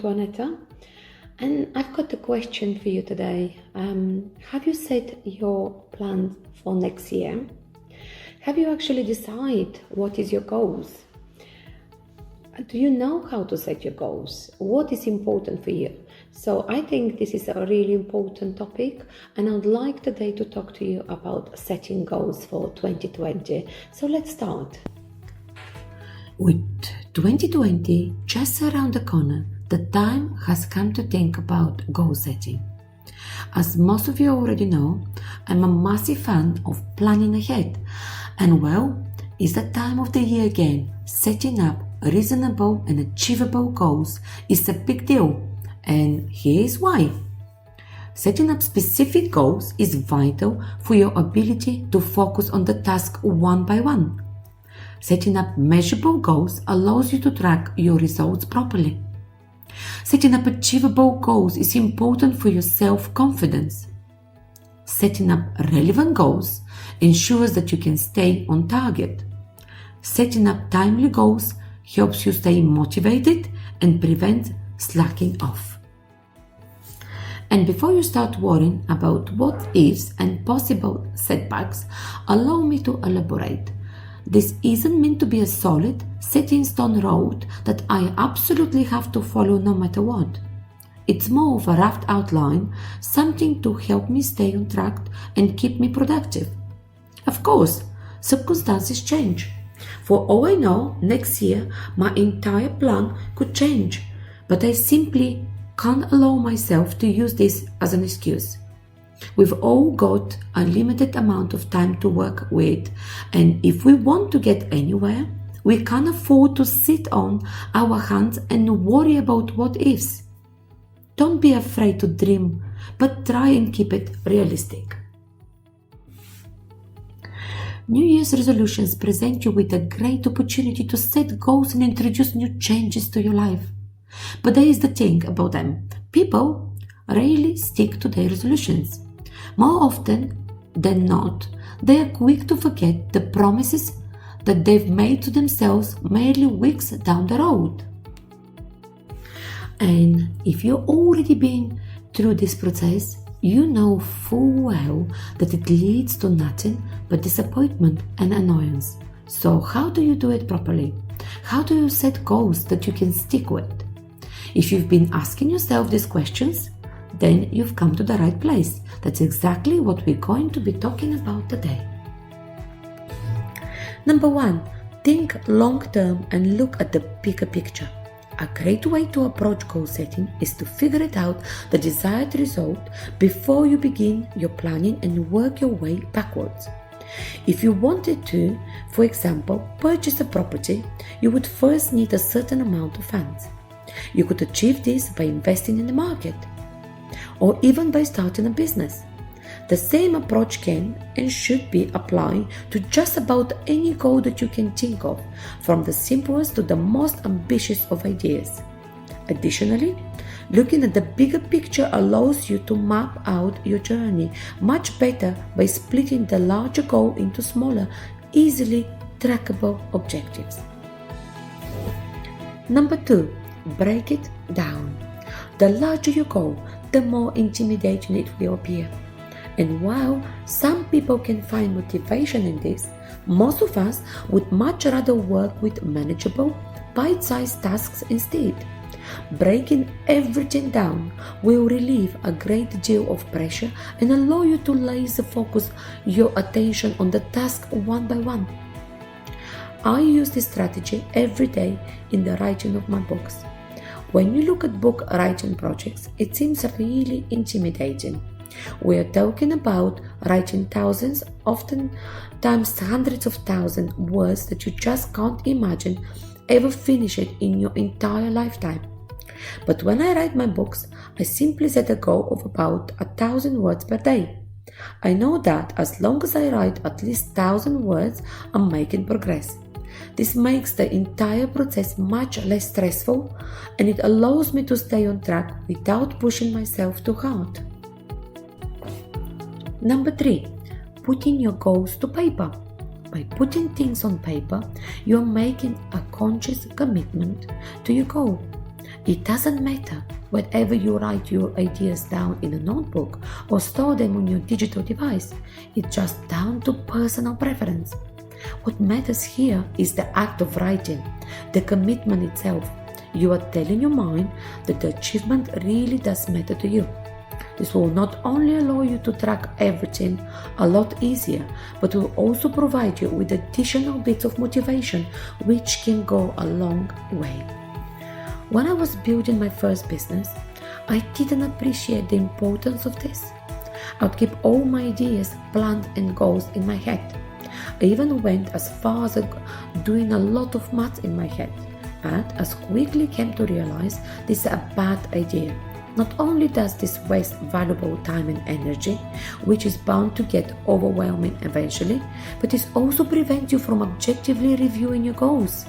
Antoaneta, and I've got a question for you today. Have you set your plan for next year? Have you actually decided what is your goals? Do you know how to set your goals? What is important for you? So I think this is a really important topic, and I would like today to talk to you about setting goals for 2020. So let's start. With 2020 just around the corner, the time has come to think about goal setting. As most of you already know, I'm a massive fan of planning ahead, and it's that time of the year again. Setting up reasonable and achievable goals is a big deal, and here's why. Setting up specific goals is vital for your ability to focus on the task one by one. Setting up measurable goals allows you to track your results properly. Setting up achievable goals is important for your self-confidence. Setting up relevant goals ensures that you can stay on target. Setting up timely goals helps you stay motivated and prevent slacking off. And before you start worrying about what ifs and possible setbacks, allow me to elaborate. This isn't meant to be a solid, set-in-stone road that I absolutely have to follow no matter what. It's more of a rough outline, something to help me stay on track and keep me productive. Of course, circumstances change. For all I know, next year my entire plan could change, but I simply can't allow myself to use this as an excuse. We've all got a limited amount of time to work with, and if we want to get anywhere, we can't afford to sit on our hands and worry about what ifs. Don't be afraid to dream, but try and keep it realistic. New Year's resolutions present you with a great opportunity to set goals and introduce new changes to your life. But there is the thing about them. People rarely stick to their resolutions. More often than not, they are quick to forget the promises that they've made to themselves merely weeks down the road. And if you've already been through this process, you know full well that it leads to nothing but disappointment and annoyance. So how do you do it properly? How do you set goals that you can stick with? If you've been asking yourself these questions, then you've come to the right place. That's exactly what we're going to be talking about today. Number 1, think long term and look at the bigger picture. A great way to approach goal setting is to figure it out the desired result before you begin your planning and work your way backwards. If you wanted to, for example, purchase a property, you would first need a certain amount of funds. You could achieve this by investing in the market, or even by starting a business. The same approach can and should be applied to just about any goal that you can think of, from the simplest to the most ambitious of ideas. Additionally, looking at the bigger picture allows you to map out your journey much better by splitting the larger goal into smaller, easily trackable objectives. Number 2, break it down. The larger your goal, the more intimidating it will appear. And while some people can find motivation in this, most of us would much rather work with manageable, bite-sized tasks instead. Breaking everything down will relieve a great deal of pressure and allow you to laser focus your attention on the task one by one. I use this strategy every day in the writing of my books. When you look at book writing projects, it seems really intimidating. We are talking about writing thousands, oftentimes hundreds of thousands words that you just can't imagine ever finish it in your entire lifetime. But when I write my books, I simply set a goal of about 1,000 words per day. I know that as long as I write at least 1,000 words, I'm making progress. This makes the entire process much less stressful, and it allows me to stay on track without pushing myself too hard. Number 3, putting your goals to paper. By putting things on paper, you are making a conscious commitment to your goal. It doesn't matter whether you write your ideas down in a notebook or store them on your digital device. It's just down to personal preference. What matters here is the act of writing, the commitment itself. You are telling your mind that the achievement really does matter to you. This will not only allow you to track everything a lot easier, but will also provide you with additional bits of motivation which can go a long way. When I was building my first business, I didn't appreciate the importance of this. I'd keep all my ideas, plans and goals in my head. I even went as far as doing a lot of maths in my head, but as quickly came to realize this is a bad idea. Not only does this waste valuable time and energy, which is bound to get overwhelming eventually, but it also prevents you from objectively reviewing your goals.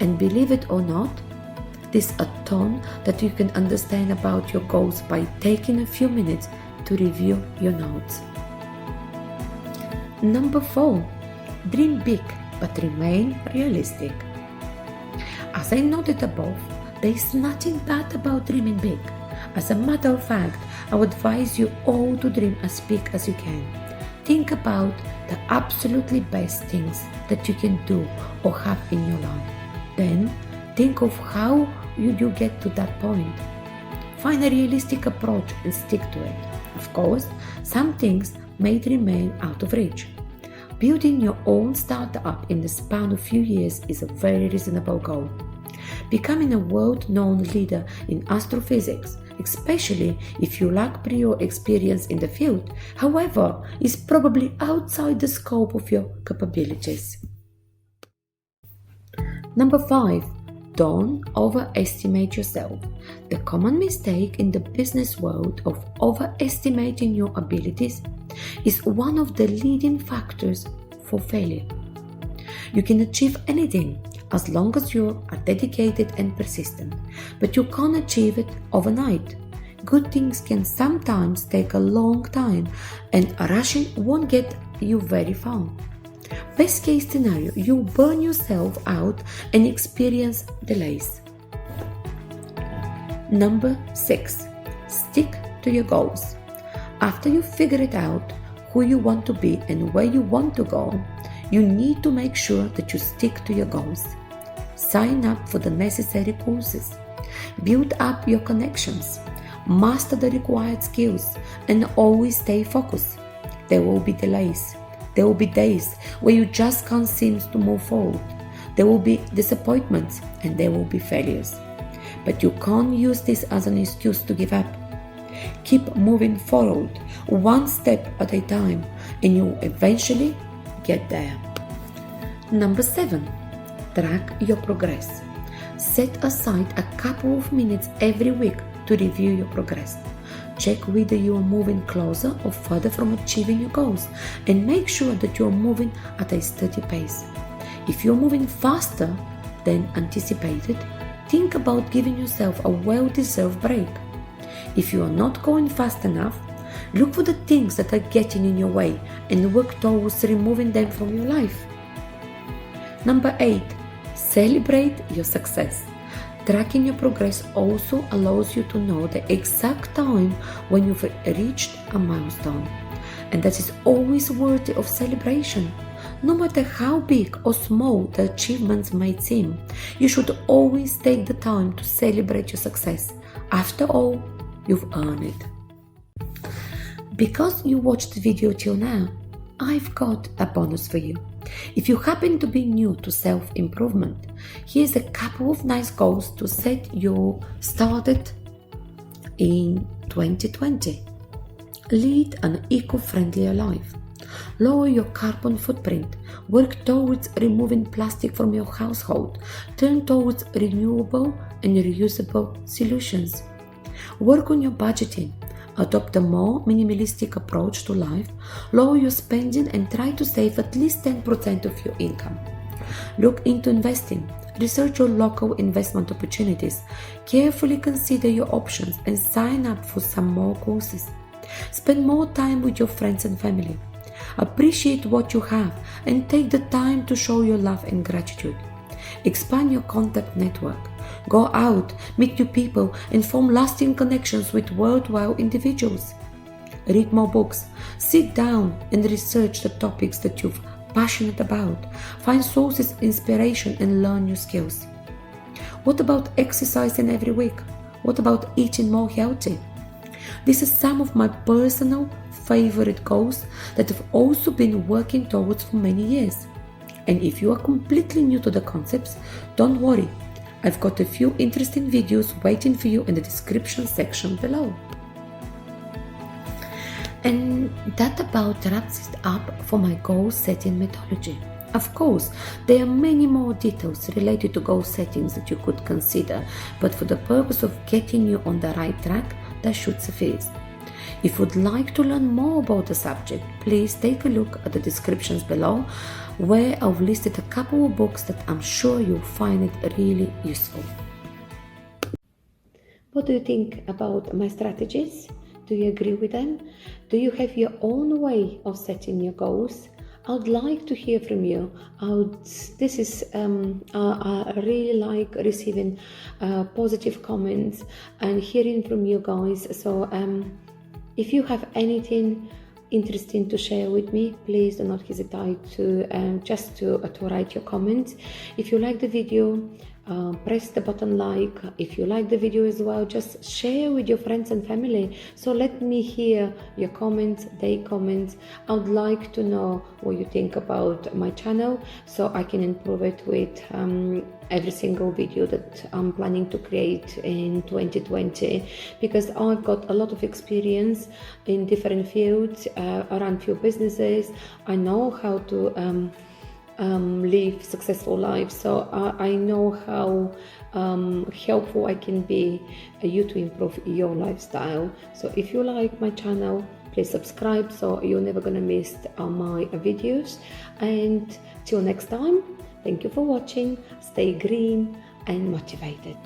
And believe it or not, there's a ton that you can understand about your goals by taking a few minutes to review your notes. Number 4. Dream big, but remain realistic. As I noted above, there is nothing bad about dreaming big. As a matter of fact, I would advise you all to dream as big as you can. Think about the absolutely best things that you can do or have in your life. Then think of how you get to that point. Find a realistic approach and stick to it. Of course, some things may remain out of reach. Building your own startup in the span of a few years is a very reasonable goal. Becoming a world-known leader in astrophysics, especially if you lack prior experience in the field, however, is probably outside the scope of your capabilities. Number 5. Don't overestimate yourself. The common mistake in the business world of overestimating your abilities is one of the leading factors for failure. You can achieve anything as long as you are dedicated and persistent, but you can't achieve it overnight. Good things can sometimes take a long time, and rushing won't get you very far. Best case scenario, you burn yourself out and experience delays. Number 6. Stick to your goals. After you figure it out who you want to be and where you want to go, you need to make sure that you stick to your goals. Sign up for the necessary courses. Build up your connections. Master the required skills and always stay focused. There will be delays. There will be days where you just can't seem to move forward. There will be disappointments and there will be failures. But you can't use this as an excuse to give up. Keep moving forward, one step at a time, and you'll eventually get there. Number 7. Track your progress. Set aside a couple of minutes every week to review your progress. Check whether you are moving closer or further from achieving your goals, and make sure that you are moving at a steady pace. If you're moving faster than anticipated, think about giving yourself a well-deserved break. If you are not going fast enough, look for the things that are getting in your way and work towards removing them from your life. Number 8. Celebrate your success. Tracking your progress also allows you to know the exact time when you've reached a milestone, and that is always worthy of celebration. No matter how big or small the achievements might seem, you should always take the time to celebrate your success. After all, you've earned it. Because you watched the video till now, I've got a bonus for you. If you happen to be new to self-improvement, here's a couple of nice goals to set you started in 2020. Lead an eco-friendlier life. Lower your carbon footprint. Work towards removing plastic from your household. Turn towards renewable and reusable solutions. Work on your budgeting. Adopt a more minimalistic approach to life. Lower your spending and try to save at least 10% of your income. Look into investing. Research your local investment opportunities. Carefully consider your options and sign up for some more courses. Spend more time with your friends and family. Appreciate what you have and take the time to show your love and gratitude. Expand your contact network. Go out, meet new people, and form lasting connections with worthwhile individuals. Read more books. Sit down and research the topics that you're passionate about. Find sources, inspiration, and learn new skills. What about exercising every week? What about eating more healthy? This is some of my personal favorite goals that I've also been working towards for many years. And if you are completely new to the concepts, don't worry. I've got a few interesting videos waiting for you in the description section below. And that about wraps it up for my goal setting methodology. Of course, there are many more details related to goal settings that you could consider, but for the purpose of getting you on the right track, that should suffice. If you'd like to learn more about the subject, please take a look at the descriptions below, where I've listed a couple of books that I'm sure you'll find it really useful. What do you think about my strategies? Do you agree with them? Do you have your own way of setting your goals? I would like to hear from you. I really like receiving positive comments and hearing from you guys. So if you have anything interesting to share with me, please do not hesitate to write your comments. If you like the video, press the button like. If you like the video as well, just share with your friends and family. So let me hear your comments, their comments. I would like to know what you think about my channel, so I can improve it with every single video that I'm planning to create in 2020, because I've got a lot of experience in different fields, around few businesses. I know how to live successful lives, so I know how helpful I can be you to improve your lifestyle. So if you like my channel, please subscribe so you're never gonna miss my videos. And till next time, thank you for watching. Stay green and motivated.